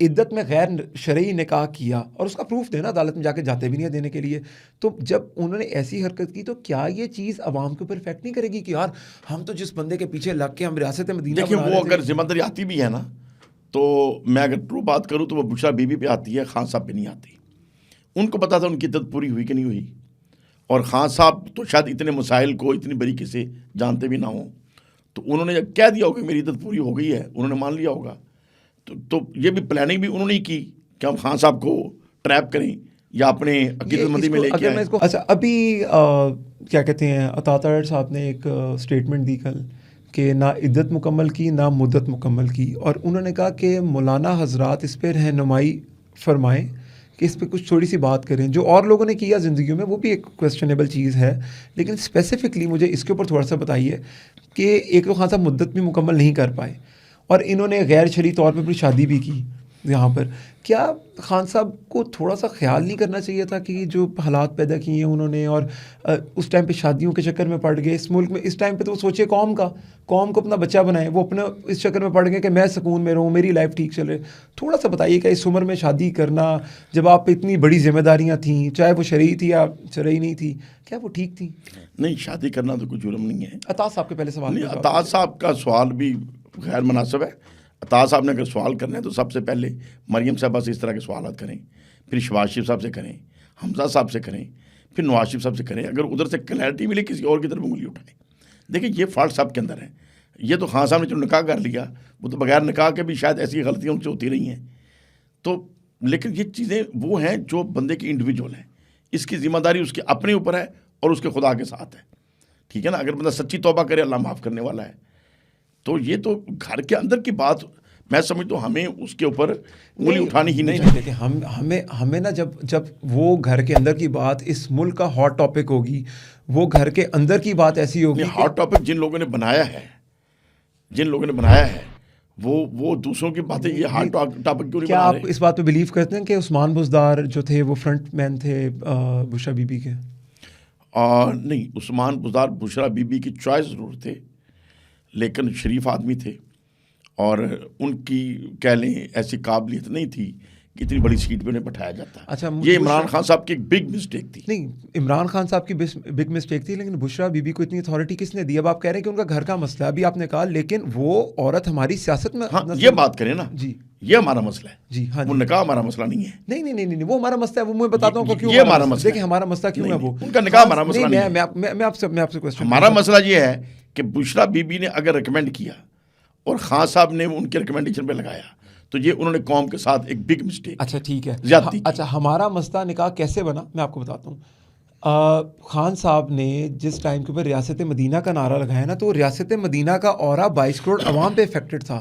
इद्दत में गैर शरई निकाह किया और उसका प्रूफ देना, अदालत में जाके जाते भी नहीं है देने के लिए। तो जब उन्होंने ऐसी हरकत की तो क्या ये चीज़ अवाम के ऊपर इफेक्ट नहीं करेगी कि यार हम तो जिस बंदे के पीछे लग के हम रियासत मदीना देखिए बना वो रहे अगर थे। जिम्मेदारी आती भी है ना, तो मैं अगर ट्रू बात करूँ तो वो बुशरा बीबी पे आती है, खान साहब पे नहीं आती। उनको पता था उनकी इद्दत पूरी हुई कि नहीं हुई, और खान साहब तो शायद इतने मसाइल को इतनी बारीकी से जानते भी ना हों, तो उन्होंने जब कह दिया होगा कि मेरी इद्दत पूरी हो गई है, उन्होंने मान लिया होगा। तो ये भी प्लानिंग भी उन्होंने ही की कि हम खान साहब को ट्रैप करें या अपने अकीदतमंदी में लेके आए। अच्छा अभी क्या कहते हैं, अता ताहिर साहब ने एक स्टेटमेंट दी कल कि ना इद्दत मुकम्मल की ना मुद्दत मुकम्मल की, और उन्होंने कहा कि मौलाना हजरात इस पर रहनुमाई फरमाएं कि इस पर कुछ थोड़ी सी बात करें। जो और लोगों ने किया ज़िंदगी में वो भी एक क्वेश्चनेबल चीज़ है, लेकिन स्पेसिफिकली मुझे इसके ऊपर थोड़ा सा बताइए कि एक तो खान साहब मुद्दत भी मुकम्मल नहीं कर पाए और इन्होंने गैर शरई तौर पर अपनी शादी भी की यहाँ पर। क्या खान साहब को थोड़ा सा ख्याल नहीं करना चाहिए था कि जो हालात पैदा किए हैं उन्होंने, और उस टाइम पे शादियों के चक्कर में पड़ गए इस मुल्क में, इस टाइम पे तो वो सोचे कौम को अपना बच्चा बनाए, वो अपने इस चक्कर में पड़ गए कि मैं सुकून में रहूँ, मेरी लाइफ ठीक चले। थोड़ा सा बताइए कि इस उम्र में शादी करना, जब आप पे इतनी बड़ी जिम्मेदारियाँ थीं, चाहे वो शरई थी या शरई नहीं थी, क्या वो ठीक थी? नहीं, शादी करना तो कोई जुर्म नहीं है। अताज साहब के पहले सवाल नहीं, अताज साहब का सवाल भी गैर मुनासिब है। अताज साहब ने अगर सवाल करना है तो सबसे पहले मरियम साहबा से इस तरह के सवाल करें, फिर शहबाज शरीफ साहब से करें, हमजा साहब से करें, फिर नवाज शरीफ साहब से करें। अगर उधर से क्लैरिटी मिले किसी और की तरफ उंगली उठाएं। देखिए ये फॉल्ट साहब के अंदर है। ये तो खान साहब ने जो निकाह कर लिया, वो तो बगैर निकाह के भी शायद ऐसी गलतियाँ उनसे होती रही हैं। तो लेकिन ये चीज़ें वो हैं जो बंदे की इंडिविजुअल है, इसकी जिम्मेदारी उसके अपने ऊपर है और उसके खुदा के साथ है। ठीक है ना, अगर बंदा सच्ची तौबा करे अल्लाह माफ़ करने वाला है। तो ये तो घर के अंदर की बात मैं समझता हूँ, हमें उसके ऊपर उंगली उठानी ही नहीं चाहिए। देखिए हमें ना जब वो घर के अंदर की बात इस मुल्क का हॉट टॉपिक होगी, वो घर के अंदर की बात ऐसी होगी। हॉट टॉपिक जिन लोगों ने बनाया है वो दूसरों की बातें ये हॉट टॉपिक क्यों नहीं क्या बना आप रहे? इस बात पे बिलीव करते हैं कि उस्मान बुज़दार जो थे वो फ्रंट मैन थे बुशरा बीबी के? नहीं, उस्मान बुज़दार बुशरा बीबी की चॉइस ज़रूर थे, लेकिन शरीफ आदमी थे और उनकी कह लें ऐसी काबिलियत नहीं थी कि इतनी बड़ी सीट पे उन्हें बैठाया जाता। अच्छा, ये इमरान खान साहब की एक बिग मिस्टेक थी। नहीं, इमरान खान साहब की बिग मिस्टेक थी, लेकिन बुशरा बीबी को इतनी अथॉरिटी किसने दी? अब आप कह रहे हैं कि उनका घर का मसला है, अभी आपने कहा, लेकिन वो औरत हमारी सियासत में। हाँ, ये बात करें ना जी, ये हमारा मसला है जी, हाँ, वो निकाह हमारा मसला नहीं है। नहीं, वो हमारा मसला है, वो मैं बताता हूँ क्यों ये हमारा मसला। देखिए हमारा मसला क्यों है, वो उनका निकाह हमारा मसला नहीं है। मैं आपसे क्वेश्चन, हमारा मसला ये है कि बुशरा बीबी ने अगर रिकमेंड किया और खान साहब ने उनके रिकमेंडेशन पे लगाया, तो ये उन्होंने कौम के साथ एक बिग मिस्टेक। अच्छा ठीक है, ज्यादती। अच्छा हमारा मसला निकाह कैसे बना मैं आपको बताता हूँ। खान साहब ने जिस टाइम के ऊपर रियासत मदीना का नारा लगाया ना, तो रियासत मदीना का औरा 22 करोड़ अवाम पे इफेक्टेड था।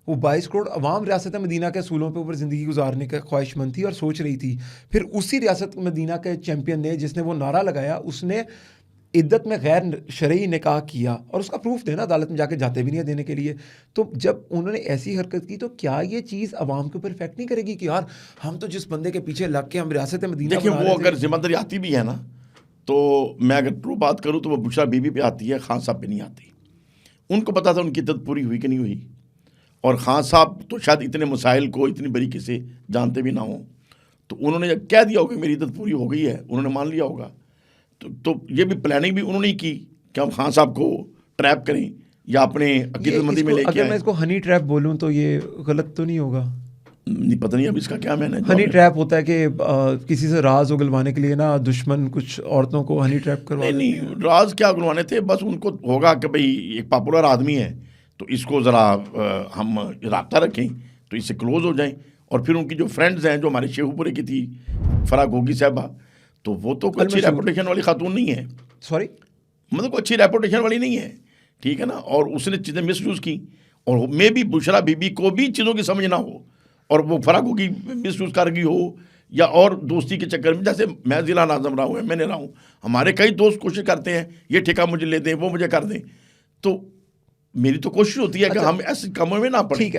वो 22 करोड़ अवाम रियासत मदीना के असूलों पे ऊपर ज़िंदगी गुजारने का ख्वाहिशमंद थी और सोच रही थी। फिर उसी रियासत मदीना के चैम्पियन ने, जिसने वो नारा लगाया, उसने इद्दत में गैर शरई निकाह किया और उसका प्रूफ देना, अदालत में जाके जाते भी नहीं है देने के लिए। तो जब उन्होंने ऐसी हरकत की तो क्या ये चीज़ अवाम के ऊपर इफेक्ट नहीं करेगी कि यार हम तो जिस बंदे के पीछे लग के हम रियासत मदीना देखिए बना वो रहे थे। अगर जिम्मेदारी आती भी है ना, तो मैं अगर ट्रू बात करूँ तो वो बुशरा बीबी पे आती है, खान साहब पे नहीं आती। उनको पता था उनकी इद्दत पूरी हुई कि नहीं हुई, और खान साहब तो शायद इतने मसाइल को इतनी बारीकी से जानते भी ना हों, तो उन्होंने जब कह दिया होगा मेरी इद्दत पूरी हो गई है, उन्होंने मान लिया होगा। तो ये भी प्लानिंग भी उन्होंने ही की कि हम खान साहब को ट्रैप करें या अपने अकीदतमंदी में लेके आए। अगर मैं इसको हनी ट्रैप बोलूँ तो ये गलत तो नहीं होगा? नहीं, पता नहीं अब इसका क्या मैंने। हनी ट्रैप होता है कि किसी से राज उगलवाने के लिए ना दुश्मन कुछ औरतों को हनी ट्रैप करवा। नहीं, राज क्या उगलवाने थे, बस उनको होगा कि भाई एक पॉपुलर आदमी है तो इसको ज़रा हम रब्ता रखें तो इससे क्लोज हो जाएं। और फिर उनकी जो फ्रेंड्स हैं, जो हमारे शेखुपुरे की थी फराह गोगी साहबा, तो वो तो कोई अच्छी रेपुटेशन वाली खातून नहीं है। सॉरी, मतलब कोई अच्छी रेपुटेशन वाली नहीं है, ठीक है ना। और उसने चीज़ें मिस यूज़ की, और मे भी बुशरा बीबी को भी चीज़ों की समझ ना हो और वो फराह गोगी मिस यूज़ कर गई हो, या और दोस्ती के चक्कर में, जैसे मैं ज़िला नाज़म रहा हूँ, मैंने रहा हूँ, हमारे कई दोस्त कोशिश करते हैं ये ठेका मुझे ले दें, वो मुझे कर दें। तो मेरी तो कोशिश होती है कि हम ऐसे कामों में ना पड़े। ठीक है।